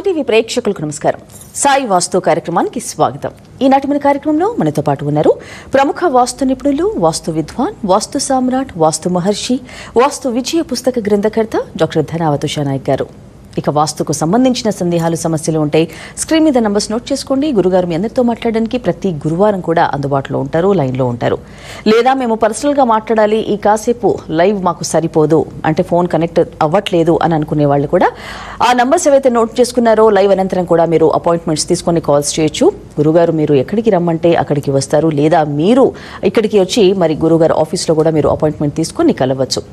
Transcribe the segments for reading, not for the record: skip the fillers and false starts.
భక్తి టీవీ ప్రేక్షకులకు నమస్కారం. సాయి వాస్తు కార్యక్రమానికి స్వాగతం. ఈనాటి మన కార్యక్రమంలో మనతో పాటు ఉన్నారు ప్రముఖ వాస్తు నిపుణులు, వాస్తు విద్వాన్, వాస్తు సామ్రాట్, వాస్తు మహర్షి, వాస్తు విజయ పుస్తక గ్రంథకర్త డాక్టర్ ధనావత్ ఉషా నాయక్ గారు. ఇక వాస్తుకు సంబంధించిన సందేహాలు, సమస్యలు ఉంటే స్క్రీన్ మీద నంబర్స్ నోట్ చేసుకోండి. గురుగారు మీ అందరితో మాట్లాడడానికి ప్రతి గురువారం కూడా అందుబాటులో ఉంటారు, లైన్లో ఉంటారు. లేదా మేము పర్సనల్గా మాట్లాడాలి, ఈ కాసేపు లైవ్ మాకు సరిపోదు అంటే ఫోన్ కనెక్ట్ అవ్వట్లేదు అని అనుకునే వాళ్ళు కూడా ఆ నంబర్స్ ఏవైతే నోట్ చేసుకున్నారో లైవ్ అనంతరం కూడా మీరు అపాయింట్మెంట్స్ తీసుకొని కాల్స్ చేయొచ్చు. గురుగారు మీరు ఎక్కడికి రమ్మంటే అక్కడికి వస్తారు, లేదా మీరు ఇక్కడికి వచ్చి మరి గురుగారు ఆఫీస్లో కూడా మీరు అపాయింట్మెంట్ తీసుకొని కలవచ్చు.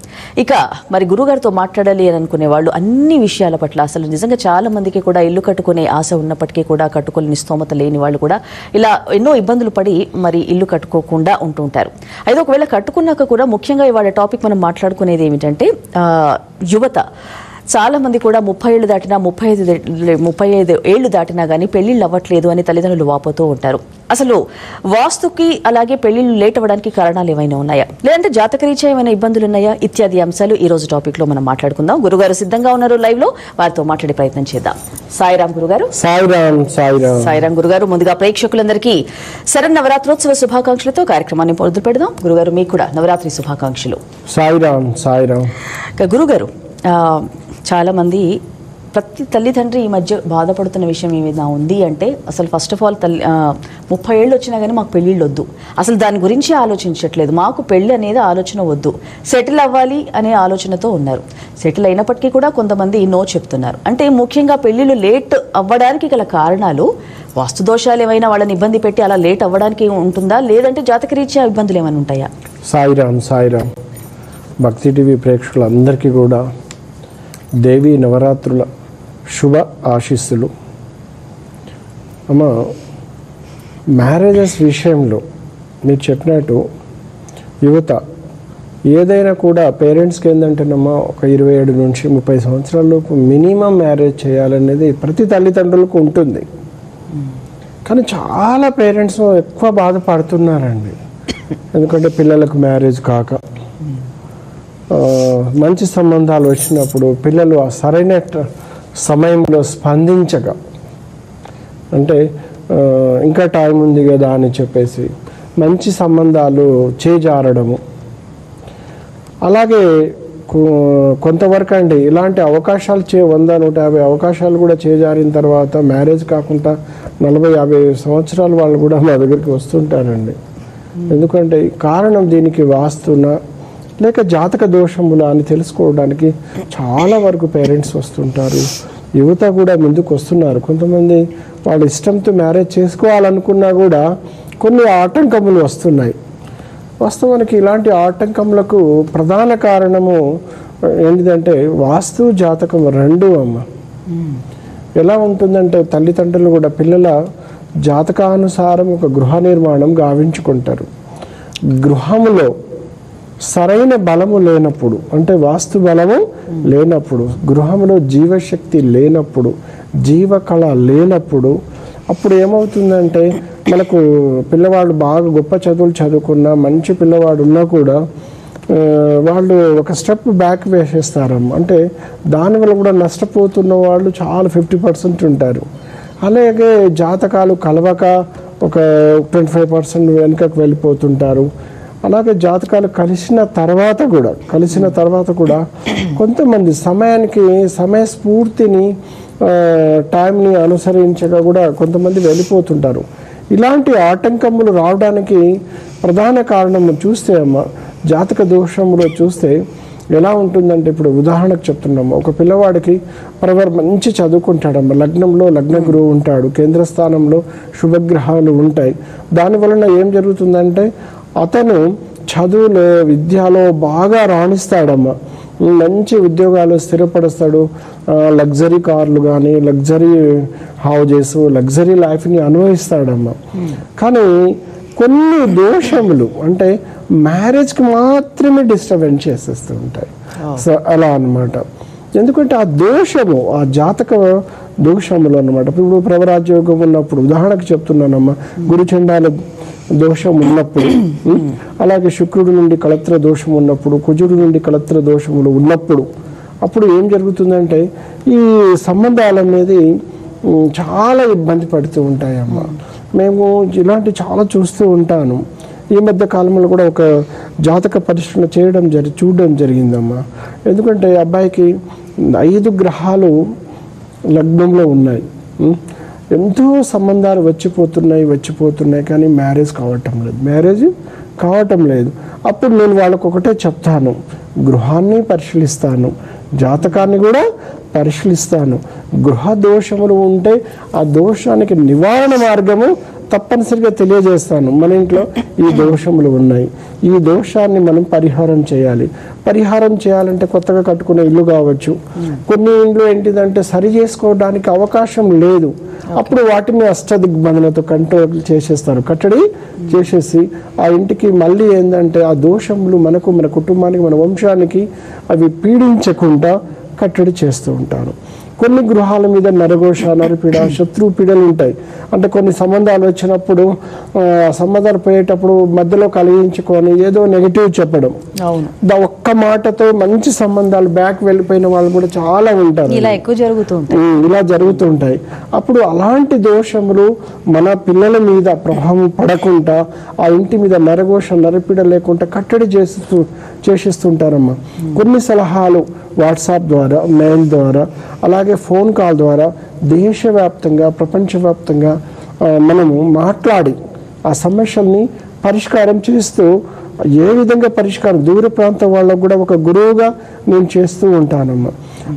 ఇక మరి గురుగారితో మాట్లాడాలి అని అనుకునే వాళ్ళు అన్ని విషయాల పట్ల, అసలు నిజంగా చాలా మందికి కూడా ఇల్లు కట్టుకునే ఆశ ఉన్నప్పటికీ కూడా కట్టుకోలేని స్తోమత లేని వాళ్ళు కూడా ఇలా ఎన్నో ఇబ్బందులు పడి మరి ఇల్లు కట్టుకోకుండా ఉంటుంటారు. అయితే ఒకవేళ కట్టుకున్నాక కూడా ముఖ్యంగా ఇవాళ టాపిక్ మనం మాట్లాడుకునేది ఏమిటంటే యువత చాలా మంది కూడా 30 ఏళ్ళు దాటినా 35 ఏళ్ళు దాటినా కానీ పెళ్లిళ్ళు అవ్వట్లేదు అని తల్లిదండ్రులు వాపోతూ ఉంటారు. అసలు వాస్తుకి అలాగే పెళ్లిళ్ళు లేట్ అవ్వడానికి కారణాలు ఏమైనా ఉన్నాయా, లేదంటే జాతకరీత్యా ఏమైనా ఇబ్బందులు ఉన్నాయా, ఇత్యాది అంశాలు ఈ రోజు టాపిక్ లో మనం మాట్లాడుకుందాం. గురుగారు సిద్ధంగా ఉన్నారు లైవ్ లో, వారితో మాట్లాడే ప్రయత్నం చేద్దాం. సాయిరాం గురుగారు. సాయిరాం గురుగారు. ముందుగా ప్రేక్షకులందరికీ శరన్నవరాత్రోత్సవ శుభాకాంక్షలతో కార్యక్రమాన్ని మొదలు పెడదాం. గురుగారు మీకు కూడా నవరాత్రి శుభాకాంక్షలు. సాయిరాం. గురుగారు, చాలామంది ప్రతి తల్లిదండ్రి ఈ మధ్య బాధపడుతున్న విషయం ఏమైనా ఉంది అంటే అసలు ఫస్ట్ ఆఫ్ ఆల్ 30 ఏళ్ళు వచ్చినా కానీ మాకు పెళ్ళిళ్ళు వద్దు, అసలు దాని గురించి ఆలోచించట్లేదు, మాకు పెళ్ళి అనేది ఆలోచన వద్దు, సెటిల్ అవ్వాలి అనే ఆలోచనతో ఉన్నారు. సెటిల్ అయినప్పటికీ కూడా కొంతమంది నో చెప్తున్నారు. అంటే ముఖ్యంగా పెళ్ళిళ్ళు లేట్ అవ్వడానికి గల కారణాలు వాస్తు దోషాలు ఏమైనా వాళ్ళని ఇబ్బంది పెట్టి అలా లేట్ అవ్వడానికి ఉంటుందా, లేదంటే జాతకరీత్యా ఇబ్బందులు ఏమైనా ఉంటాయా? సాయిరాం. భక్తి టీవీ ప్రేక్షకులందరికీ కూడా దేవి నవరాత్రుల శుభ ఆశీస్సులు. అమ్మ, మ్యారేజెస్ విషయంలో మీరు చెప్పినట్టు యువత ఏదైనా కూడా పేరెంట్స్కి ఏంటంటేనమ్మా ఒక 27 నుంచి 30 సంవత్సరాల లోపు మినిమం మ్యారేజ్ చేయాలనేది ప్రతి తల్లిదండ్రులకు ఉంటుంది. కానీ చాలా పేరెంట్స్ ఎక్కువ బాధపడుతున్నారండి. ఎందుకంటే పిల్లలకు మ్యారేజ్ కాక, మంచి సంబంధాలు వచ్చినప్పుడు పిల్లలు ఆ సరైన సమయంలో స్పందించక, అంటే ఇంకా టైం ఉంది కదా అని చెప్పేసి మంచి సంబంధాలు చేజారడము. అలాగే కొంతవరకు అండి ఇలాంటి అవకాశాలు 100-150 అవకాశాలు కూడా చేజారిన తర్వాత మ్యారేజ్ కాకుండా 40-50 సంవత్సరాలు వాళ్ళు కూడా మా దగ్గరికి వస్తుంటారండి. ఎందుకంటే కారణం దీనికి వాస్తున లేక జాతక దోషములా అని తెలుసుకోవడానికి చాలా వరకు పేరెంట్స్ వస్తుంటారు, యువత కూడా ముందుకు వస్తున్నారు. కొంతమంది వాళ్ళ ఇష్టంతో మ్యారేజ్ చేసుకోవాలనుకున్నా కూడా కొన్ని ఆటంకములు వస్తున్నాయి. వాస్తవానికి ఇలాంటి ఆటంకములకు ప్రధాన కారణము ఏంటిదంటే వాస్తు జాతకం 2 అమ్మ. ఎలా ఉంటుందంటే తల్లిదండ్రులు కూడా పిల్లల జాతకానుసారం ఒక గృహ నిర్మాణం గావించుకుంటారు. గృహములో సరైన బలము లేనప్పుడు, అంటే వాస్తు బలము లేనప్పుడు, గృహంలో జీవశక్తి లేనప్పుడు, జీవకళ లేనప్పుడు, అప్పుడు ఏమవుతుందంటే మనకు పిల్లవాడు బాగా గొప్ప చదువులు చదువుకున్నా, మంచి పిల్లవాడు ఉన్నా కూడా వాళ్ళు ఒక స్టెప్ బ్యాక్ వేసేస్తారమ్మ. అంటే దానివల్ల కూడా నష్టపోతున్న వాళ్ళు చాలా 50% ఉంటారు. అలాగే జాతకాలు కలవక ఒక 25% వెనుకకు వెళ్ళిపోతుంటారు. అలాగే జాతకాలు కలిసిన తర్వాత కూడా కొంతమంది సమయస్ఫూర్తిని టైంని అనుసరించగా కూడా కొంతమంది వెళ్ళిపోతుంటారు. ఇలాంటి ఆటంకములు రావడానికి ప్రధాన కారణం చూస్తే అమ్మ, జాతక దోషములో చూస్తే ఎలా ఉంటుందంటే, ఇప్పుడు ఉదాహరణకు చెప్తున్నాము, ఒక పిల్లవాడికి మంచి చదువుకుంటాడమ్మ, లగ్నంలో లగ్న గురువు ఉంటాడు, కేంద్ర స్థానంలో శుభగ్రహాలు ఉంటాయి. దానివలన ఏం జరుగుతుందంటే అతను చదువులో విద్యలో బాగా రాణిస్తాడమ్మ, మంచి ఉద్యోగాలు స్థిరపరుస్తాడు, లగ్జరీ కార్లు కానీ, లగ్జరీ హౌజెస్, లగ్జరీ లైఫ్ని అనుభవిస్తాడమ్మ. కానీ కొన్ని దోషములు అంటే మ్యారేజ్కి మాత్రమే డిస్టర్బెన్స్ చేసేస్తూ ఉంటాయి. సో అలా అన్నమాట. ఎందుకంటే ఆ దోషము, ఆ జాతక దోషములు అన్నమాట. ఇప్పుడు ప్రవరాజ్యోగం ఉన్నప్పుడు ఉదాహరణకు చెప్తున్నానమ్మా, గురుచండాల దోషం ఉన్నప్పుడు, అలాగే శుక్రుడి నుండి కళత్ర దోషం ఉన్నప్పుడు, కుజుడి నుండి కళత్ర దోషములు ఉన్నప్పుడు, అప్పుడు ఏం జరుగుతుందంటే ఈ సంబంధాలు అనేది చాలా ఇబ్బంది పడుతూ ఉంటాయమ్మ. మేము ఇలాంటి చాలా చూస్తూ ఉంటాను. ఈ మధ్య కాలంలో కూడా ఒక జాతక పరిశీలన చూడడం జరిగిందమ్మా. ఎందుకంటే అబ్బాయికి 5 గ్రహాలు లగ్నంలో ఉన్నాయి. ఎంతో సంబంధాలు వచ్చిపోతున్నాయి కానీ మ్యారేజ్ కావటం లేదు. అప్పుడు నేను వాళ్ళకు ఒకటే చెప్తాను, గృహాన్ని పరిశీలిస్తాను, జాతకాన్ని కూడా పరిశీలిస్తాను. గృహ దోషములు ఉంటే ఆ దోషానికి నివారణ మార్గము తప్పనిసరిగా తెలియజేస్తాను. మన ఇంట్లో ఈ దోషములు ఉన్నాయి, ఈ దోషాన్ని మనం పరిహారం చేయాలంటే కొత్తగా కట్టుకునే ఇల్లు కావచ్చు, కొన్ని ఇండ్లు ఏంటిదంటే సరి చేసుకోవడానికి అవకాశం లేదు. అప్పుడు వాటిని అష్టదిగ్బంధనతో కంట్రోల్ చేసేస్తారు, కట్టడి చేసేసి ఆ ఇంటికి మళ్ళీ ఏంటంటే ఆ దోషములు మనకు, మన కుటుంబానికి, మన వంశానికి అవి పీడించకుండా కట్టడి చేస్తూ ఉంటారు. కొన్ని గృహాల మీద నరఘోష, నరపీడ, శత్రు పీడలు ఉంటాయి. అంటే కొన్ని సంబంధాలు వచ్చినప్పుడు సంబంధాలు పోయేటప్పుడు మధ్యలో కలిగించుకొని ఏదో నెగిటివ్ చెప్పడం, ఒక్క మాటతో మంచి సంబంధాలు బ్యాక్ వెళ్ళిపోయిన వాళ్ళు కూడా చాలా ఉంటారు. ఇలా జరుగుతూ ఉంటాయి. అప్పుడు అలాంటి దోషములు మన పిల్లల మీద ప్రభావం పడకుండా ఆ ఇంటి మీద నరఘోష, నరపీడ లేకుండా కట్టడి చేసేస్తుంటారమ్మా. కొన్ని సలహాలు వాట్సాప్ ద్వారా, మెయిల్ ద్వారా, అలాగే ఫోన్ కాల్ ద్వారా దేశవ్యాప్తంగా, ప్రపంచవ్యాప్తంగా మనము మాట్లాడి ఆ సమస్యల్ని పరిష్కారం చేస్తూ, ఏ విధంగా పరిష్కారం దూర ప్రాంతం వాళ్ళకు కూడా ఒక గురువుగా నేను చేస్తూ ఉంటానమ్మా.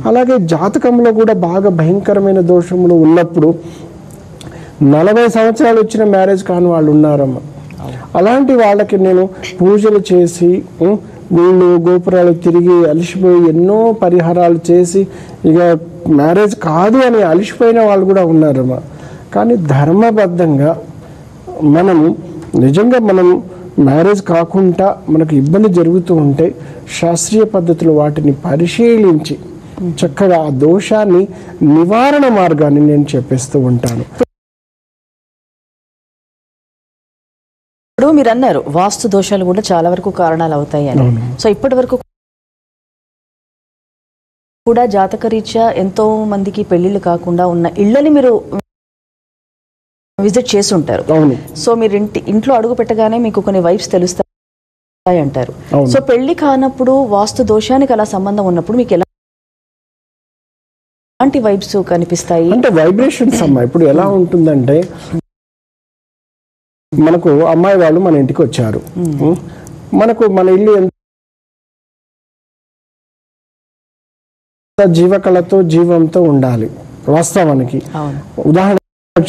అలాగే జాతకంలో కూడా బాగా భయంకరమైన దోషములు ఉన్నప్పుడు 40 సంవత్సరాలు వచ్చిన మ్యారేజ్ కాని వాళ్ళు ఉన్నారమ్మా. అలాంటి వాళ్ళకి నేను పూజలు చేసి, వీళ్ళు గోపురాలు తిరిగి అలిసిపోయి ఎన్నో పరిహారాలు చేసి ఇక మ్యారేజ్ కాదు అని అలిసిపోయిన వాళ్ళు కూడా ఉన్నారమ్మా. కానీ ధర్మబద్ధంగా మనం మ్యారేజ్ కాకుండా మనకు ఇబ్బంది జరుగుతూ ఉంటే శాస్త్రీయ పద్ధతిలో వాటిని పరిశీలించి చక్కగా ఆ దోషాన్ని నివారణ మార్గాన్ని నేను చెప్పేస్తూ ఉంటాను. ఇప్పుడు మీరు అన్నారు వాస్తు దోషాలు కూడా చాలా వరకు కారణాలు అవుతాయి అని. సో ఇప్పటి వరకు కూడా జాతక రీత్యా ఎంతో మందికి పెళ్లిళ్ళు కాకుండా ఉన్న ఇళ్ళని మీరు విజిట్ చేసి ఉంటారు. సో మీరు ఇంట్లో అడుగు పెట్టగానే మీకు కొన్ని వైబ్స్ తెలుస్తాయి అంటారు. సో పెళ్లి కానప్పుడు వాస్తు దోషానికి అలా సంబంధం ఉన్నప్పుడు మీకు ఎలాంటి వైబ్స్ కనిపిస్తాయి? అంటే వైబ్రేషన్స్ అమ్మా. ఇప్పుడు ఎలా ఉంటుందంటే, మనకు అమ్మాయి వాళ్ళు మన ఇంటికి వచ్చారు, మన ఇల్లు ఎంత జీవకళతో, జీవంతో ఉండాలి. వాస్తవానికి ఉదాహరణ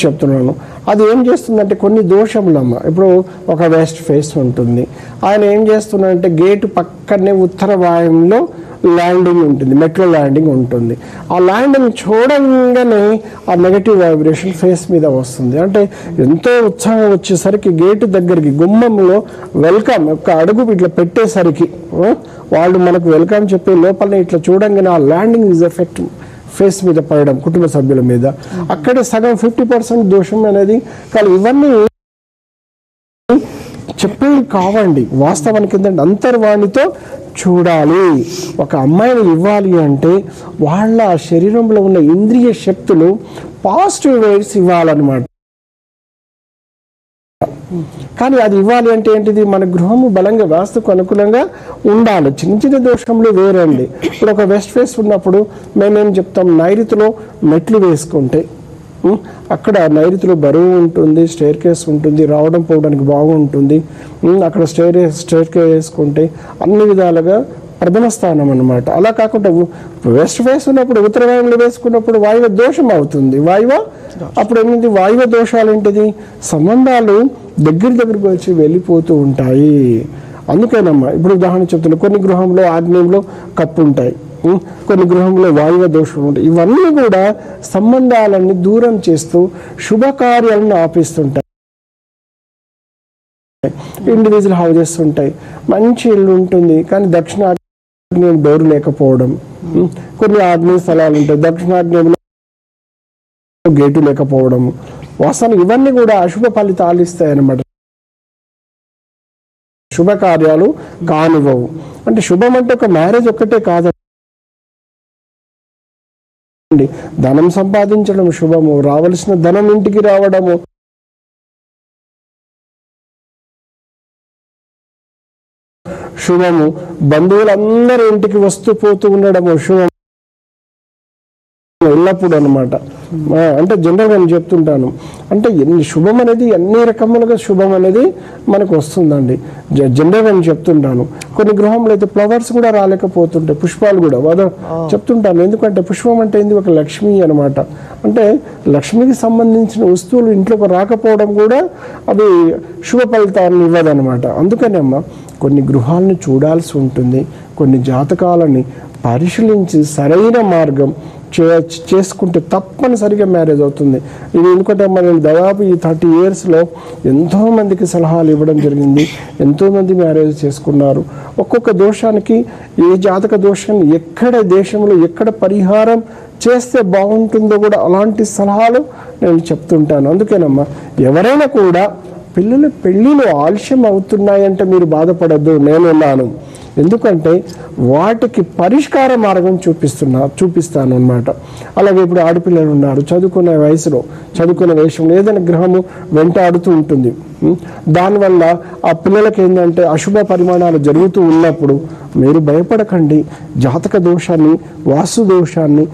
చెప్తున్నాను. అది ఏం చేస్తుందంటే కొన్ని దోషములమ్మ. ఇప్పుడు ఒక వెస్ట్ ఫేస్ ఉంటుంది, ఆయన ఏం చేస్తున్నాడంటే గేటు పక్కనే ఉత్తర వాయువులో ల్యాండింగ్ ఉంటుంది, మెట్రో ల్యాండింగ్ ఉంటుంది. ఆ ల్యాండింగ్ చూడంగానే ఆ నెగటివ్ వైబ్రేషన్ ఫేస్ మీద వస్తుంది. అంటే ఎంతో ఉత్సాహం వచ్చేసరికి గేటు దగ్గరికి గుమ్మంలో వెల్కమ్ ఒక అడుగు ఇట్లా పెట్టేసరికి వాళ్ళు మనకు వెల్కమ్ చెప్పే లోపలనే ఇట్లా చూడంగానే ఆ ల్యాండింగ్ ఈజ్ ఎఫెక్ట్ ఫేస్ మీద పడడం, కుటుంబ సభ్యుల మీద, అక్కడే సగం 50% దోషం అనేది. కానీ ఇవన్నీ చెప్పేవి కావండి. వాస్తవానికి ఏంటంటే అంతర్వాణితో చూడాలి. ఒక అమ్మాయిని ఇవ్వాలి అంటే వాళ్ళ శరీరంలో ఉన్న ఇంద్రియ శక్తులు పాజిటివ్ వేవ్స్ ఇవ్వాలన్నమాట. కానీ అది ఇవ్వాలి అంటే ఏంటిది, మన గృహము బలంగా వాస్తుకు అనుకూలంగా ఉండాలి. చిన్న చిన్న దోషంలో వేరండి. ఇప్పుడు ఒక వెస్ట్ ఫేస్ ఉన్నప్పుడు మేమేం చెప్తాం, నైరుతిలో మెట్లు వేసుకుంటే అక్కడ నైరుతిలో బరువు ఉంటుంది, స్టేర్ కేస్ ఉంటుంది, రావడం పోవడానికి బాగుంటుంది. అక్కడ స్టేర్ కేస్ వేసుకుంటే అన్ని విధాలుగా ప్రథమ స్థానం అన్నమాట. అలా కాకుండా వెస్ట్ ఫేస్ ఉన్నప్పుడు ఉత్తర వాయువులు వేసుకున్నప్పుడు వాయువ దోషం అవుతుంది. అప్పుడు ఏమిటి, వాయువ దోషాలు ఏంటిది, సంబంధాలు దగ్గరకు వచ్చి వెళ్ళిపోతూ ఉంటాయి. అందుకేనమ్మా ఇప్పుడు ఉదాహరణ చెప్తున్నా, కొన్ని గృహంలో ఆగ్నేయంలో కప్పు ఉంటాయి, కొన్ని గృహంలో వాయువ దోషం ఉంటాయి. ఇవన్నీ కూడా సంబంధాలన్నీ దూరం చేస్తూ శుభకార్యాలను ఆపిస్తుంటాయి. ఇండివిజువల్ హౌజెస్ ఉంటాయి, మంచి ఇల్లు ఉంటుంది, కానీ దక్షిణాగ్నేయం డోరు లేకపోవడం. కొన్ని ఆగ్నేయ స్థలాలు ఉంటాయి, దక్షిణాగ్నేయంలో గేటు లేకపోవడం. వాస్తవానికి ఇవన్నీ కూడా అశుభ ఫలితాలు ఇస్తాయి అన్నమాట. శుభకార్యాలు కానివ్వవు. అంటే శుభం అంటే ఒక మ్యారేజ్ ఒక్కటే కాదు. ధనం సంపాదించడం శుభము, రావలసిన ధనం ఇంటికి రావడము శుభము, బంధువులందరూ ఇంటికి వస్తూ పోతూ ఉండడము శుభము ఎల్లప్పుడు అనమాట. అంటే జనరల్గా నేను చెప్తుంటాను, అంటే ఎన్ని శుభం అనేది అన్ని రకములుగా శుభం అనేది మనకు వస్తుందండి. జనరల్గా నేను చెప్తుంటాను, కొన్ని గృహంలో అయితే ఫ్లవర్స్ కూడా రాలేకపోతుంటాయి, పుష్పాలు కూడా చెప్తుంటాను. ఎందుకంటే పుష్పం అంటే ఏంది, ఒక లక్ష్మి అనమాట. అంటే లక్ష్మికి సంబంధించిన వస్తువులు ఇంట్లోకి రాకపోవడం కూడా అది శుభ ఫలితాన్ని ఇవ్వదనమాట. అందుకని అమ్మ కొన్ని గృహాలను చూడాల్సి ఉంటుంది, కొన్ని జాతకాలని పరిశీలించి సరైన మార్గం చేసుకుంటే తప్పనిసరిగా మ్యారేజ్ అవుతుంది. ఇది ఎందుకంటే మనం దాదాపు ఈ 30 yearsలో ఎంతోమందికి సలహాలు ఇవ్వడం జరిగింది, ఎంతోమంది మ్యారేజ్ చేసుకున్నారు. ఒక్కొక్క దోషానికి ఏ జాతక దోషాన్ని ఎక్కడ దేశంలో ఎక్కడ పరిహారం చేస్తే బాగుంటుందో కూడా అలాంటి సలహాలు నేను చెప్తుంటాను. అందుకేనమ్మా ఎవరైనా కూడా పెళ్ళిళ్ళు ఆలస్యం అవుతున్నాయంటే మీరు బాధపడద్దు, నేనున్నాను. ఎందుకంటే వాటికి పరిష్కార మార్గం చూపిస్తాను అన్నమాట. అలాగే ఇప్పుడు ఆడపిల్లలు ఉన్నారు, చదువుకునే వయసులో చదువుకునే విషయంలో ఏదైనా గ్రహము వెంటాడుతూ ఉంటుంది. దానివల్ల ఆ పిల్లలకి ఏంటంటే అశుభ పరిమాణాలు జరుగుతూ ఉన్నప్పుడు మీరు భయపడకండి, జాతక దోషాన్ని వాస్తు దోషాన్ని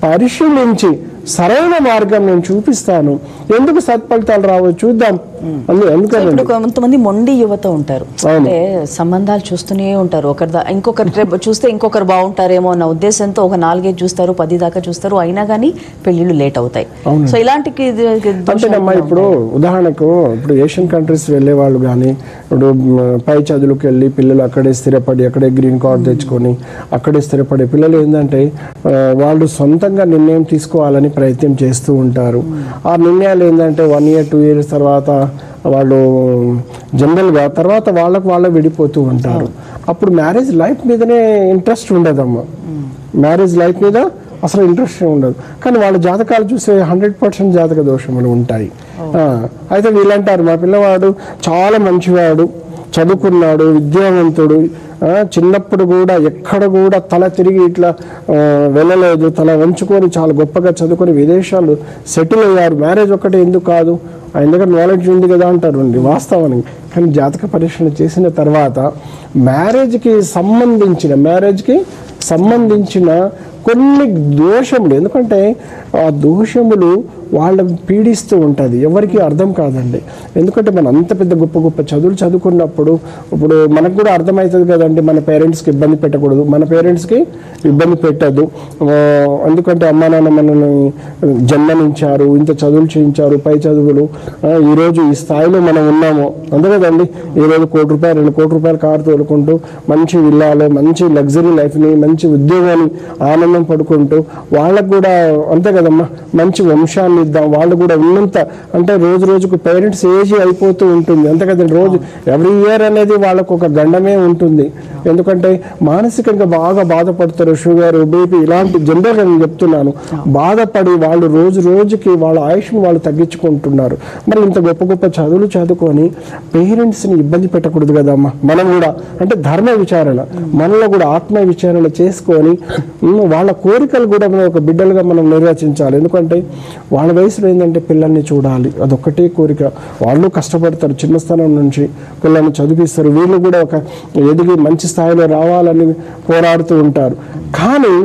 పరిశీలించి సరైన మార్గం నేను చూపిస్తాను. ఎందుకు సత్ఫలితాలు రావో చూద్దాం. ఇప్పుడు కొంతమంది మొండి యువత ఉంటారు, అంటే సంబంధాలు చూస్తూనే ఉంటారు, ఇంకొకరు చూస్తే ఇంకొకరు బాగుంటారేమో అన్న ఉద్దేశంతో ఒక 4-5 చూస్తారు, 10 దాకా చూస్తారు, అయినా కానీ పెళ్లిళ్ళు లేట్ అవుతాయి. సో ఇలాంటి అంటేనమ్మా ఇప్పుడు ఉదాహరణకు ఇప్పుడు ఏషియన్ కంట్రీస్ వెళ్ళే వాళ్ళు కానీ ఇప్పుడు పై చదువులకు వెళ్ళి పిల్లలు అక్కడే స్థిరపడి అక్కడే గ్రీన్ కార్డ్ తెచ్చుకొని అక్కడే స్థిరపడే పిల్లలు ఏంటంటే వాళ్ళు సొంతంగా నిర్ణయం తీసుకోవాలని ప్రయత్నం చేస్తూ ఉంటారు. ఆ నిర్ణయాలు ఏంటంటే 1 year 2 years తర్వాత వాళ్ళు జనరల్గా తర్వాత వాళ్ళకు విడిపోతూ ఉంటారు. అప్పుడు మ్యారేజ్ లైఫ్ మీదనే ఇంట్రెస్ట్ ఉండదమ్మా, మ్యారేజ్ లైఫ్ మీద అసలు ఇంట్రెస్ట్ ఉండదు. కానీ వాళ్ళ జాతకాలు చూసే 100% జాతక దోషములు ఉంటాయి. అయితే వీళ్ళంటారు మా పిల్లవాడు చాలా మంచివాడు, చదువుకున్నాడు, విద్యావంతుడు, చిన్నప్పుడు కూడా ఎక్కడ కూడా తల తిరిగి ఇట్లా వెళ్ళలేదు, తల వంచుకొని చాలా గొప్పగా చదువుకొని విదేశాలు సెటిల్ అయ్యారు, మ్యారేజ్ ఒక్కటే ఎందుకు కాదు, ఆయన దగ్గర నాలెడ్జ్ ఉంది కదా అంటారు వాస్తవానికి. కానీ జాతక పరీక్షలు చేసిన తర్వాత మ్యారేజ్కి సంబంధించిన కొన్ని దోషములు, ఎందుకంటే ఆ దోషములు వాళ్ళని పీడిస్తూ ఉంటుంది, ఎవరికి అర్థం కాదండి. ఎందుకంటే మనం అంత పెద్ద గొప్ప చదువులు చదువుకున్నప్పుడు ఇప్పుడు మనకు కూడా అర్థమవుతుంది కదండి, మన పేరెంట్స్కి ఇబ్బంది పెట్టకూడదు, మన పేరెంట్స్కి ఇబ్బంది పెట్టద్దు. ఎందుకంటే అమ్మా నాన్న మనల్ని జన్మనించారు, ఇంత చదువులు చేయించారు, పై చదువులు, ఈరోజు ఈ స్థాయిలో మనం ఉన్నాము అంతే కదండి. ఈరోజు ₹1 2 కోట్ల రూపాయలు కారు తోలుకుంటూ మంచి విల్లాలో మంచి లగ్జరీ లైఫ్ని మంచి ఉద్యోగాన్ని ఆనందం పడుకుంటూ వాళ్ళకు కూడా అంతే కదమ్మా మంచి వంశాన్ని ఇద్దాం, వాళ్ళు కూడా ఉన్నంత అంటే రోజుకు పేరెంట్స్ ఏజ్ అయిపోతూ ఉంటుంది అంతే కదండి. రోజు ఎవ్రీ ఇయర్ అనేది వాళ్ళకు ఒక గండమే ఉంటుంది. ఎందుకంటే మానసికంగా బాగా బాధపడతారు, షుగర్ బీపీ ఇలాంటి జనరల్గా నేను చెప్తున్నాను, బాధపడి వాళ్ళు రోజుకి వాళ్ళ ఆయుష్ని వాళ్ళు తగ్గించుకుంటున్నారు. మరి ఇంత గొప్ప చదువులు చదువుకొని పేరెంట్స్ని ఇబ్బంది పెట్టకూడదు కదమ్మా. మనం కూడా అంటే ధర్మ విచారణ, మనలో కూడా ఆత్మ విచారణ చేసుకొని వాళ్ళ కోరికలు కూడా మనం ఒక బిడ్డలుగా మనం నిర్వచించాలి. ఎందుకంటే వాళ్ళ వయసులో ఏంటంటే పిల్లల్ని చూడాలి, అదొక్కటే కోరిక. వాళ్ళు కష్టపడతారు, చిన్న స్థానం నుంచి పిల్లల్ని చదివిస్తారు, వీళ్ళు కూడా ఒక ఎదిగి మంచి స్థాయిలో రావాలని పోరాడుతూ ఉంటారు. కానీ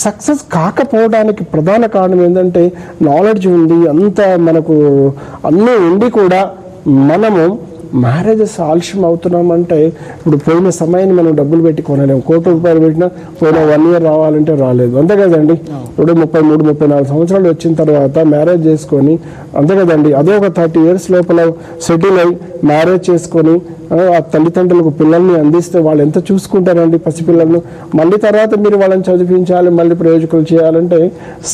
సక్సెస్ కాకపోవడానికి ప్రధాన కారణం ఏంటంటే నాలెడ్జ్ ఉంది, అంత మనకు అన్నీ ఉండి కూడా మనము మ్యారేజెస్ ఆలస్యం అవుతున్నామంటే ఇప్పుడు పోయిన సమయాన్ని మనం డబ్బులు పెట్టి కొనలేము. ₹1 కోటి పెట్టినా పోయిన 1 year రావాలంటే రాలేదు అంతే కదండి. ఇప్పుడు 33-34 సంవత్సరాలు వచ్చిన తర్వాత మ్యారేజ్ చేసుకొని అంతే కదండి, అదే ఒక 30 years లోపల సెటిల్ అయి మ్యారేజ్ చేసుకొని ఆ తల్లిదండ్రులకు పిల్లల్ని అందిస్తే వాళ్ళు ఎంత చూసుకుంటారండి పసిపిల్లలను. మళ్ళీ తర్వాత మీరు వాళ్ళని చదివించాలి, మళ్ళీ ప్రయోజకులు చేయాలంటే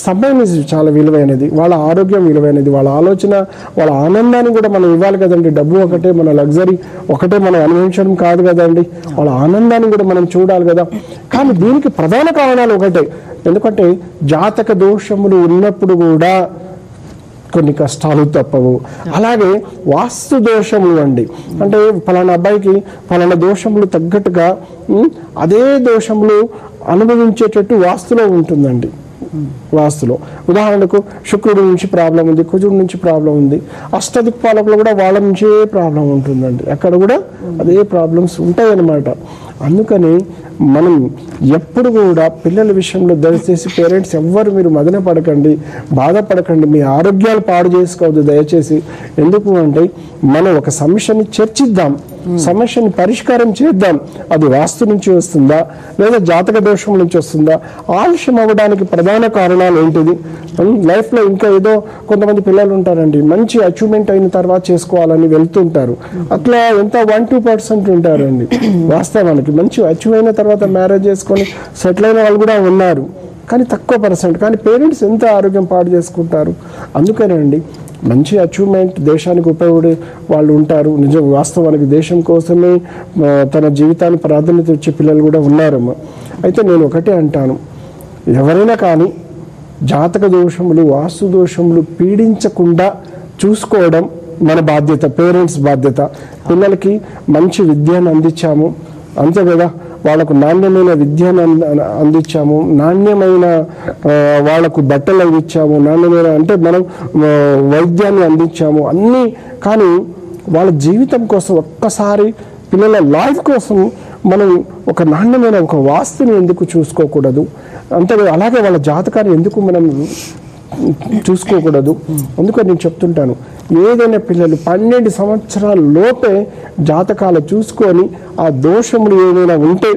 సమయం చాలా విలువైనది, వాళ్ళ ఆరోగ్యం విలువైనది, వాళ్ళ ఆలోచన వాళ్ళ ఆనందాన్ని కూడా మనం ఇవ్వాలి కదండి. డబ్బు ఒకటే, మన లగ్జరీ ఒకటే మనం అనుభవించడం కాదు కదండి, వాళ్ళ ఆనందాన్ని కూడా మనం చూడాలి కదా. కానీ దీనికి ప్రధాన కారణాలు ఒకటే, ఎందుకంటే జాతక దోషములు ఉన్నప్పుడు కూడా కొన్ని కష్టాలు తప్పవు. అలాగే వాస్తు దోషములు అండి, అంటే ఫలానా అబ్బాయికి ఫలానా దోషములు తగ్గట్టుగా అదే దోషములు అనుభవించేటట్టు వాస్తులో ఉంటుందండి. వాస్తులో. ఉదాహరణకు శుక్రుడి నుంచి ప్రాబ్లం ఉంది, కుజుడి నుంచి ప్రాబ్లం ఉంది, అష్టదిక్పాలకులు కూడా వాళ్ళ నుంచే ప్రాబ్లం ఉంటుందండి. అక్కడ కూడా అదే ప్రాబ్లమ్స్ ఉంటాయి అన్నమాట. అందుకని మనం ఎప్పుడు కూడా పిల్లల విషయంలో దయచేసి పేరెంట్స్ ఎవ్వరు మీరు మదన పడకండి, బాధపడకండి, మీ ఆరోగ్యాలు పాడు చేసుకోవద్దు దయచేసి. ఎందుకు అంటే మనం ఒక సమస్యని చర్చిద్దాం, సమస్యని పరిష్కారం చేద్దాం. అది వాస్తు నుంచి వస్తుందా లేదా జాతక దోషం నుంచి వస్తుందా, ఆలస్యం అవ్వడానికి ప్రధాన కారణాలు ఏంటిది. లైఫ్లో ఇంకా ఏదో కొంతమంది పిల్లలు ఉంటారండి, మంచి అచీవ్మెంట్ అయిన తర్వాత చేసుకోవాలని వెళ్తుంటారు. అట్లా ఎంత 1-2% ఉంటారండి. వాస్తవానికి మంచి అచీవ్ అయిన తర్వాత మ్యారేజ్ చేసుకొని సెటిల్ అయిన వాళ్ళు కూడా ఉన్నారు, కానీ తక్కువ పర్సెంట్. కానీ పేరెంట్స్ ఎంత ఆరోగ్యం పాడు చేసుకుంటారు. అందుకేనండి మంచి అచీవ్మెంట్ దేశానికి ఉపయోగపడే వాళ్ళు ఉంటారు. నిజం వాస్తవానికి దేశం కోసమే తన జీవితాన్ని ప్రాధాన్యత ఇచ్చే పిల్లలు కూడా ఉన్నారమ్మా. అయితే నేను ఒకటే అంటాను, ఎవరైనా కానీ జాతక దోషములు వాస్తు దోషములు పీడించకుండా చూసుకోవడం మన బాధ్యత, పేరెంట్స్ బాధ్యత. పిల్లలకి మంచి విద్యను అందించాము అంతే కదా, వాళ్ళకు నాణ్యమైన విద్యను అందించాము, నాణ్యమైన వాళ్ళకు బట్టలు అందించాము, నాణ్యమైన అంటే మనం వైద్యాన్ని అందించాము అన్నీ. కానీ వాళ్ళ జీవితం కోసం ఒక్కసారి పిల్లల లైఫ్ కోసం మనం ఒక నాణ్యమైన ఒక వాస్తుని ఎందుకు చూసుకోకూడదు? అంతే అలాగే వాళ్ళ జాతకాన్ని ఎందుకు మనం చూసుకోకూడదు? అందుకని నేను చెప్తుంటాను, ఏదైనా పిల్లలు 12 సంవత్సరాల లోపే జాతకాలు చూసుకొని ఆ దోషములు ఏమైనా ఉంటే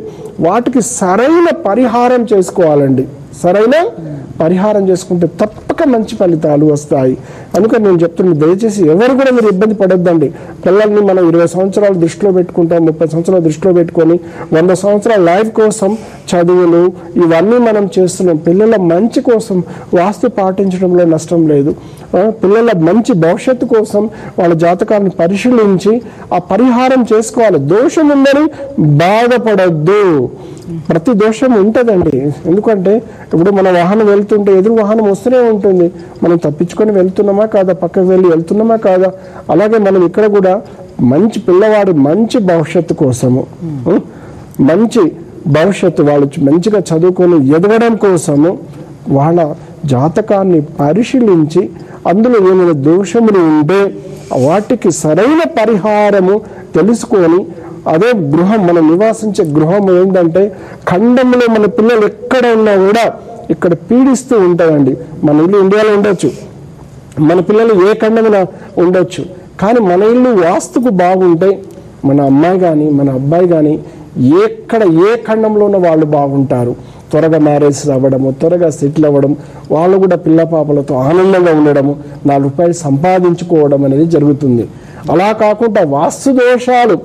వాటికి సరైన పరిహారం చేసుకోవాలండి. సరైన పరిహారం చేసుకుంటే తప్పక మంచి ఫలితాలు వస్తాయి. అందుకని నేను చెప్తున్నాను, దయచేసి ఎవరు కూడా మీరు ఇబ్బంది పడొద్దండి. పిల్లల్ని మనం 20 సంవత్సరాలు దృష్టిలో పెట్టుకుంటాం, 30 సంవత్సరాలు దృష్టిలో పెట్టుకొని 100 సంవత్సరాల లైఫ్ కోసం చదువులు ఇవన్నీ మనం చేస్తున్నాం. పిల్లల మంచి కోసం వాస్తు పాటించడంలో నష్టం లేదు. పిల్లల మంచి భవిష్యత్తు కోసం వాళ్ళ జాతకాన్ని పరిశీలించి ఆ పరిహారం చేసుకోవాలి. దోషం ఉందని బాధపడద్దు. ప్రతి దోషం ఉంటుందండి. ఎందుకంటే ఇప్పుడు మన వాహనం వెళ్తుంటే ఎదురు వాహనం వస్తూనే ఉంటుంది, మనం తప్పించుకొని వెళ్తున్నామా కాదా, పక్కకు వెళ్ళి వెళ్తున్నామా కాదా. అలాగే మనం ఇక్కడ కూడా మంచి పిల్లవాడి మంచి భవిష్యత్తు కోసము, మంచి భవిష్యత్తు వాళ్ళు మంచిగా చదువుకొని ఎదగడం కోసము వాళ్ళ జాతకాన్ని పరిశీలించి అందులో ఏమైనా దోషములు ఉంటే వాటికి సరైన పరిహారము తెలుసుకొని, అదే గృహం మనం నివాసించే గృహం ఏంటంటే ఖండంలో మన పిల్లలు ఎక్కడ ఉన్నా కూడా ఇక్కడ పీడిస్తూ ఉంటాయండి. మన ఇల్లు ఇండియాలో ఉండొచ్చు, మన పిల్లలు ఏ ఖండమున ఉండొచ్చు, కానీ మన ఇల్లు వాస్తుకు బాగుంటే మన అమ్మాయి కానీ మన అబ్బాయి కానీ ఎక్కడ ఏ ఖండంలో ఉన్న వాళ్ళు బాగుంటారు. త్వరగా మ్యారేజ్ అవ్వడము, త్వరగా సెటిల్ అవ్వడం, వాళ్ళు కూడా పిల్ల పాపలతో ఆనందంగా ఉండడము, 4 రూపాయలు సంపాదించుకోవడం అనేది జరుగుతుంది. అలా కాకుండా వాస్తు దోషాలు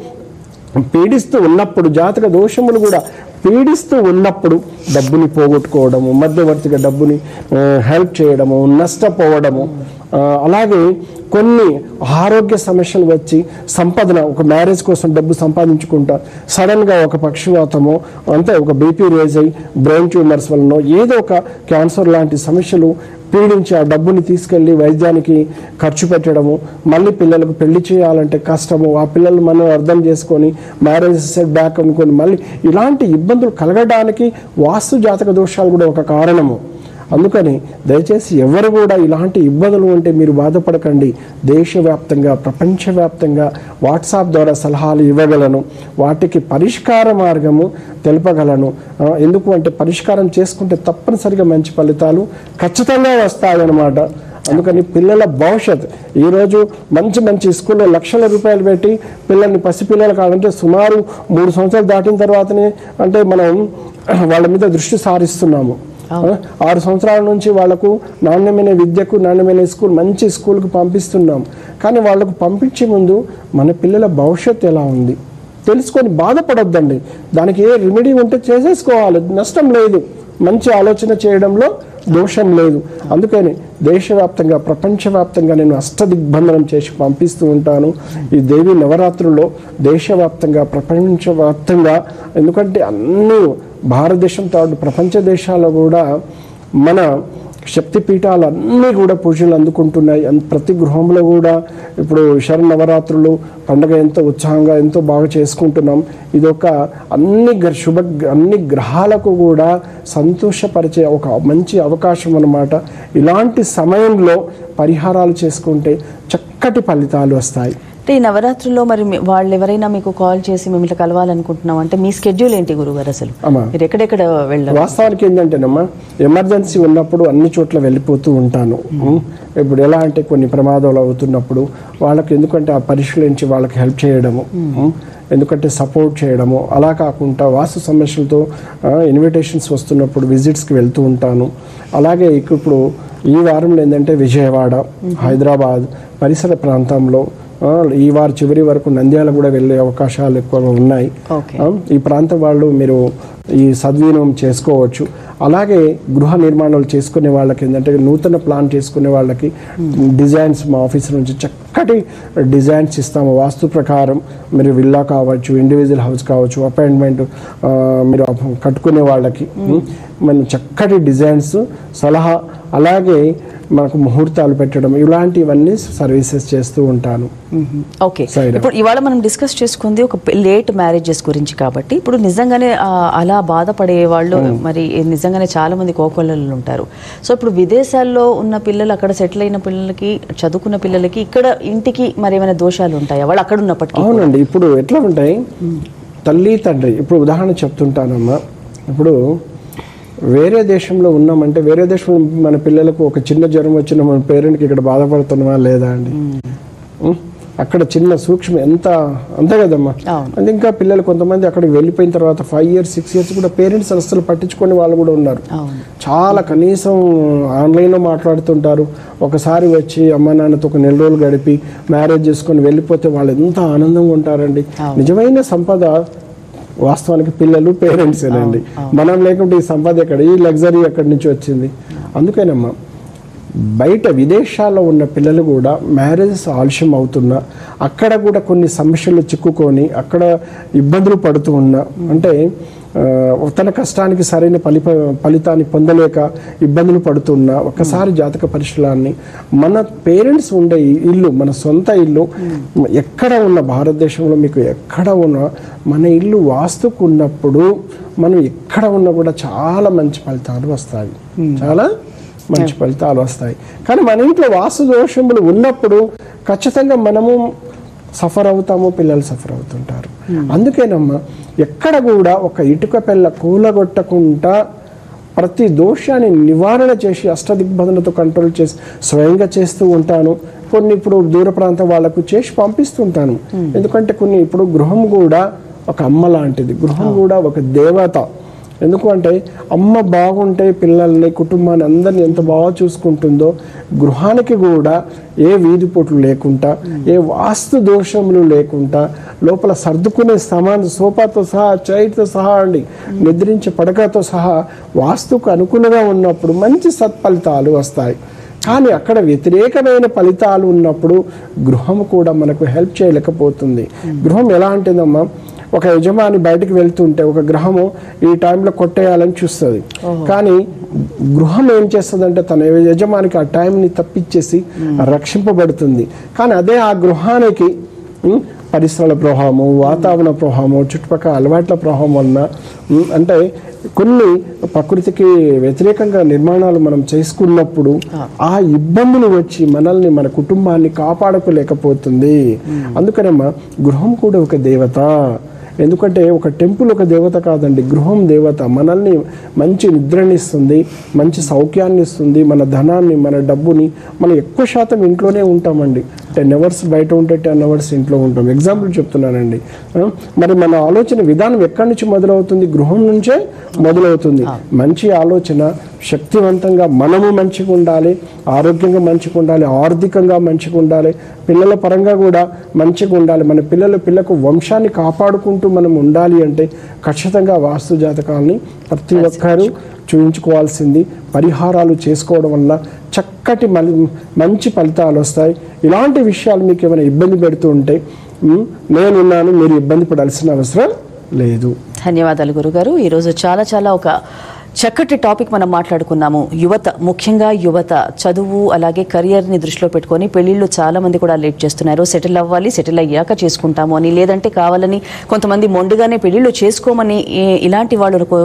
పీడిస్తూ ఉన్నప్పుడు, జాతక దోషములు కూడా పీడిస్తూ ఉన్నప్పుడు డబ్బుని పోగొట్టుకోవడము, మధ్యవర్తిగా డబ్బుని హెల్ప్ చేయడము, నష్టపోవడము, అలాగే కొన్ని ఆరోగ్య సమస్యలు వచ్చి సంపదన ఒక మ్యారేజ్ కోసం డబ్బు సంపాదించుకుంటా సడన్గా ఒక పక్షవాతమో అంతే ఒక బీపీ రేజ్ అయ్యి బ్రెయిన్ ట్యూమర్స్ వలన ఏదో ఒక క్యాన్సర్ లాంటి సమస్యలు పీడించి ఆ డబ్బుని తీసుకెళ్ళి వైద్యానికి ఖర్చు పెట్టడము, మళ్ళీ పిల్లలకు పెళ్లి చేయాలంటే కష్టము, ఆ పిల్లలు మనం అర్థం చేసుకొని మ్యారేజ్ సెట్ బ్యాక్ అనుకొని మళ్ళీ ఇలాంటి ఇబ్బందులు కలగడానికి వాస్తు జాతక దోషాలు కూడా ఒక కారణము. అందుకని దయచేసి ఎవరు కూడా ఇలాంటి ఇబ్బందులు ఉంటే మీరు బాధపడకండి. దేశవ్యాప్తంగా ప్రపంచవ్యాప్తంగా వాట్సాప్ ద్వారా సలహాలు ఇవ్వగలను, వాటికి పరిష్కార మార్గము తెలుపగలను. ఎందుకు అంటే పరిష్కారం చేసుకుంటే తప్పనిసరిగా మంచి ఫలితాలు ఖచ్చితంగా వస్తాయన్నమాట. అందుకని పిల్లల భవిష్యత్ ఈరోజు మంచి మంచి స్కూల్లో లక్షల రూపాయలు పెట్టి పిల్లల్ని పసిపిల్లలు కావాలంటే సుమారు 3 సంవత్సరాలు దాటిన తర్వాతనే అంటే మనం వాళ్ళ మీద దృష్టి సారిస్తున్నాము. 6 సంవత్సరాల నుంచి వాళ్లకు నాణ్యమైన విద్యకు, నాణ్యమైన స్కూల్, మంచి స్కూల్కు పంపిస్తున్నాం. కానీ వాళ్లకు పంపించే ముందు మన పిల్లల భవిష్యత్తు ఎలా ఉంది తెలుసుకొని బాధపడొద్దండి. దానికి ఏ రెమెడీ ఉంటే చేసేసుకోవాలి, నష్టం లేదు. మంచి ఆలోచన చేయడంలో దోషం లేదు. అందుకని దేశవ్యాప్తంగా ప్రపంచవ్యాప్తంగా నేను అష్టదిగ్బంధనం చేసి పంపిస్తూ ఉంటాను. ఈ దేవి నవరాత్రుల్లో దేశవ్యాప్తంగా ప్రపంచవ్యాప్తంగా, ఎందుకంటే అన్ని భారతదేశంతో ప్రపంచ దేశాల్లో కూడా మన శక్తి పీఠాలు అన్నీ కూడా పూజలు అందుకుంటున్నాయి. ప్రతి గృహంలో కూడా ఇప్పుడు శరన్నవరాత్రులు పండుగ ఎంతో ఉత్సాహంగా ఎంతో బాగా చేసుకుంటున్నాం. ఇదొక అన్ని గ్రహాలకు కూడా సంతోషపరిచే ఒక మంచి అవకాశం అన్నమాట. ఇలాంటి సమయంలో పరిహారాలు చేసుకుంటే చక్కటి ఫలితాలు వస్తాయి. అంటే ఈ నవరాత్రుల్లో మరి వాళ్ళు ఎవరైనా మీకు కాల్ చేసి మిమ్మల్ని కలవాలనుకుంటున్నాం అంటే మీ స్కెడ్యూల్ ఏంటి గురుగారు? అసలు మీరు ఎక్కడెక్కడ వెళ్ళారు? వాస్తవానికి ఏంటంటేనమ్మా, ఎమర్జెన్సీ ఉన్నప్పుడు అన్ని చోట్ల వెళ్ళిపోతూ ఉంటాను. ఇప్పుడు ఎలా అంటే కొన్ని ప్రమాదాలు అవుతున్నప్పుడు వాళ్ళకి, ఎందుకంటే ఆ పరిశీలించి వాళ్ళకి హెల్ప్ చేయడము, ఎందుకంటే సపోర్ట్ చేయడము, అలా కాకుండా వాస్తు సమస్యలతో ఇన్విటేషన్స్ వస్తున్నప్పుడు విజిట్స్కి వెళ్తూ ఉంటాను. అలాగే ఇప్పుడు ఈ వారంలో ఏంటంటే విజయవాడ, హైదరాబాద్ పరిసర ప్రాంతంలో, ఈ వారం చివరి వరకు నంద్యాల కూడా వెళ్ళే అవకాశాలు ఎక్కువగా ఉన్నాయి. ఈ ప్రాంతం వాళ్ళు మీరు ఈ సద్వినియోగం చేసుకోవచ్చు. అలాగే గృహ నిర్మాణాలు చేసుకునే వాళ్ళకి ఏంటంటే నూతన ప్లాన్ చేసుకునే వాళ్ళకి డిజైన్స్ మా ఆఫీస్ నుంచి చక్కటి డిజైన్స్ ఇస్తాము. వాస్తు ప్రకారం మీరు విల్లా కావచ్చు, ఇండివిజువల్ హౌస్ కావచ్చు, అపార్ట్మెంట్ మీరు కట్టుకునే వాళ్ళకి మనం చక్కటి డిజైన్స్, సలహా, అలాగే మనకు ముహూర్తాలు పెట్టడం, ఇలాంటివన్నీ సర్వీసెస్ చేస్తూ ఉంటాను. ఓకే, ఇప్పుడు ఇవాళ మనం డిస్కస్ చేసుకుంది ఒక లేట్ మ్యారేజెస్ గురించి కాబట్టి, ఇప్పుడు నిజంగానే అలా బాధపడే వాళ్ళు మరి నిజంగానే చాలా మంది కోకొల్లలు ఉంటారు. సో ఇప్పుడు విదేశాల్లో ఉన్న పిల్లలు, అక్కడ సెటిల్ అయిన పిల్లలకి, చదువుకున్న పిల్లలకి ఇక్కడ ఇంటికి మరి ఏమైనా దోషాలు ఉంటాయా వాళ్ళు అక్కడ ఉన్నప్పటికీ? అవునండి, ఇప్పుడు ఎట్లా ఉంటాయి, తల్లి తండ్రి, ఇప్పుడు ఉదాహరణ చెప్తుంటానమ్మా, ఇప్పుడు వేరే దేశంలో ఉన్నామంటే వేరే దేశంలో మన పిల్లలకు ఒక చిన్న జ్వరం వచ్చిన మన పేరెంట్కి ఇక్కడ బాధపడుతున్నామా లేదా అండి? అక్కడ చిన్న సూక్ష్మ అంతే కదమ్మా. అంటే ఇంకా పిల్లలు కొంతమంది అక్కడికి వెళ్ళిపోయిన తర్వాత 5 years 6 years కూడా పేరెంట్స్ అసలు పట్టించుకునే వాళ్ళు కూడా ఉన్నారు. చాలా కనీసం ఆన్లైన్లో మాట్లాడుతుంటారు. ఒకసారి వచ్చి అమ్మ నాన్నతో ఒక 4 రోజులు గడిపి మ్యారేజ్ చేసుకొని వెళ్ళిపోతే వాళ్ళు ఎంత ఆనందంగా ఉంటారండి. నిజమైన సంపద వాస్తవానికి పిల్లలు, పేరెంట్సేనండి. మనం లేకుంటే ఈ సంపద ఎక్కడ, ఈ లగ్జరీ ఎక్కడి నుంచి వచ్చింది? అందుకేనమ్మా బయట విదేశాల్లో ఉన్న పిల్లలు కూడా మ్యారేజెస్ ఆలస్యం అవుతున్నా, అక్కడ కూడా కొన్ని సమస్యలు చిక్కుకొని అక్కడ ఇబ్బందులు పడుతూ ఉన్నా, అంటే తన కష్టానికి సరైన ఫలితాన్ని పొందలేక ఇబ్బందులు పడుతున్నా, ఒకసారి జాతక పరిశీలనాన్ని మన పేరెంట్స్ ఉండే ఇల్లు, మన సొంత ఇల్లు ఎక్కడ ఉన్న, భారతదేశంలో మీకు ఎక్కడ ఉన్నా మన ఇల్లు వాస్తుకున్నప్పుడు మనం ఎక్కడ ఉన్నా కూడా చాలా మంచి ఫలితాలు వస్తాయి, చాలా మంచి ఫలితాలు వస్తాయి. కానీ మన ఇంట్లో వాస్తు దోషములు ఉన్నప్పుడు ఖచ్చితంగా మనము సఫర్ అవుతాము, పిల్లలు సఫర్ అవుతుంటారు. అందుకేనమ్మా ఎక్కడ కూడా ఒక ఇటుక పెళ్ళ కూలగొట్టకుండా ప్రతి దోషాన్ని నివారణ చేసి అష్టదిగ్బంధనతో కంట్రోల్ చేసి స్వయంగా చేస్తూ ఉంటాను. కొన్ని ఇప్పుడు దూర ప్రాంతం వాళ్ళకు చేసి పంపిస్తుంటాను. ఎందుకంటే కొన్ని ఇప్పుడు గృహం కూడా ఒక అమ్మ లాంటిది, గృహం కూడా ఒక దేవత. ఎందుకు అంటే అమ్మ బాగుంటే పిల్లల్ని, కుటుంబాన్ని అందరినీ ఎంత బాగా చూసుకుంటుందో, గృహానికి కూడా ఏ వీధిపోట్లు లేకుండా, ఏ వాస్తు దోషములు లేకుండా, లోపల సర్దుకునే సామాను సోఫాతో సహా, చైర్తో సహా అండి, నిద్రించే పడకతో సహా వాస్తుకు అనుకూలంగా ఉన్నప్పుడు మంచి సత్ఫలితాలు వస్తాయి. కానీ అక్కడ వ్యతిరేకమైన ఫలితాలు ఉన్నప్పుడు గృహం కూడా మనకు హెల్ప్ చేయలేకపోతుంది. గృహం ఎలా అంటుందమ్మా, ఒక యజమాని బయటకు వెళ్తుంటే ఒక గ్రహము ఈ టైంలో కొట్టేయాలని చూస్తుంది, కానీ గృహం ఏం చేస్తుందంటే తన యజమానికి ఆ టైంని తప్పించేసి రక్షింపబడుతుంది. కానీ అదే ఆ గృహానికి పరిసరాల ప్రభావము, వాతావరణ ప్రభావము, చుట్టుపక్కల అలవాట్ల ప్రభావం వలన, అంటే కొన్ని ప్రకృతికి వ్యతిరేకంగా నిర్మాణాలు మనం చేసుకున్నప్పుడు ఆ ఇబ్బందులు వచ్చి మనల్ని, మన కుటుంబాన్ని కాపాడుకోలేకపోతుంది. అందుకనేమ్మా గృహం కూడా ఒక దేవత. ఎందుకంటే ఒక టెంపుల్ ఒక దేవత కాదండి, గృహం దేవత. మనల్ని మంచి నిద్రనిస్తుంది, మంచి సౌఖ్యాన్ని ఇస్తుంది, మన ధనాన్ని, మన డబ్బుని. మనం ఎక్కువ శాతం ఇంట్లోనే ఉంటామండి. 10 hours బయట ఉంటే 10 hours ఇంట్లో ఉంటాం. ఎగ్జాంపుల్ చెప్తున్నానండి. మరి మన ఆలోచన విధానం ఎక్కడి నుంచి మొదలవుతుంది? గృహం నుంచే మొదలవుతుంది. మంచి ఆలోచన, శక్తివంతంగా మనము మంచిగా ఉండాలి, ఆరోగ్యంగా మంచిగా ఉండాలి, ఆర్థికంగా మంచిగా ఉండాలి, పిల్లల పరంగా కూడా మంచిగా ఉండాలి. మన పిల్లకు వంశాన్ని కాపాడుకుంటూ మనం ఉండాలి అంటే ఖచ్చితంగా వాస్తు జాతకాలని ప్రతి ఒక్కరూ చూయించుకోవాల్సింది. పరిహారాలు చేసుకోవడం వల్ల చక్కటి మంచి ఫలితాలు వస్తాయి. ఇలాంటి విషయాలు మీకు ఏమైనా ఇబ్బంది పెడుతూ ఉంటే నేనున్నాను, మీరు ఇబ్బంది పడాల్సిన అవసరం లేదు. ధన్యవాదాలు గురుగారు. ఈరోజు చాలా ఒక చక్కటి టాపిక్ మనం మాట్లాడుకున్నాము. యువత, ముఖ్యంగా యువత చదువు అలాగే కెరియర్ని దృష్టిలో పెట్టుకొని పెళ్లిళ్ళు చాలా మంది కూడా లేట్ చేస్తున్నారు. సెటిల్ అవ్వాలి, సెటిల్ అయ్యాక చేసుకుంటాము అని, లేదంటే కావాలని కొంతమంది మొండిగానే పెళ్లిళ్ళు చేసుకోమని ఇలాంటి వాళ్ళకు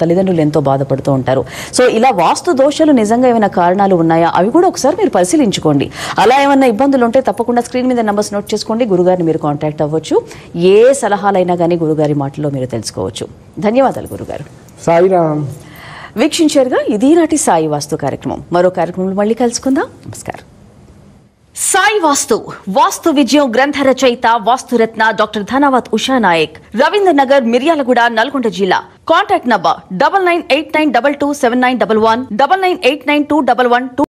తల్లిదండ్రులు ఎంతో బాధపడుతూ ఉంటారు. సో ఇలా వాస్తు దోషాలు నిజంగా ఏమైనా కారణాలు ఉన్నాయా, అవి కూడా ఒకసారి మీరు పరిశీలించుకోండి. అలా ఏమైనా ఇబ్బందులు ఉంటే తప్పకుండా స్క్రీన్ మీద నంబర్స్ నోట్ చేసుకోండి. గురుగారిని మీరు కాంటాక్ట్ అవ్వచ్చు. ఏ సలహాలైనా కానీ గురుగారి మాటల్లో మీరు తెలుసుకోవచ్చు. ధన్యవాదాలు గురుగారు. సాయిరామ్. వీక్షించారుగా ఇది నాటి సాయి వాస్తు కార్యక్రమం. మరో కార్యక్రమంలో మళ్ళీ కలుసుకుందాం. నమస్కారం. సాయి వాస్తు, వాస్తు విజయం గ్రంథ రచయిత వాస్తురత్న డాక్టర్ ధనావత్ ఉషా నాయక్, రవీంద్ర నగర్, మిర్యాలగూడ, నల్గొండ జిల్లా. Contact number 9989227911 99892112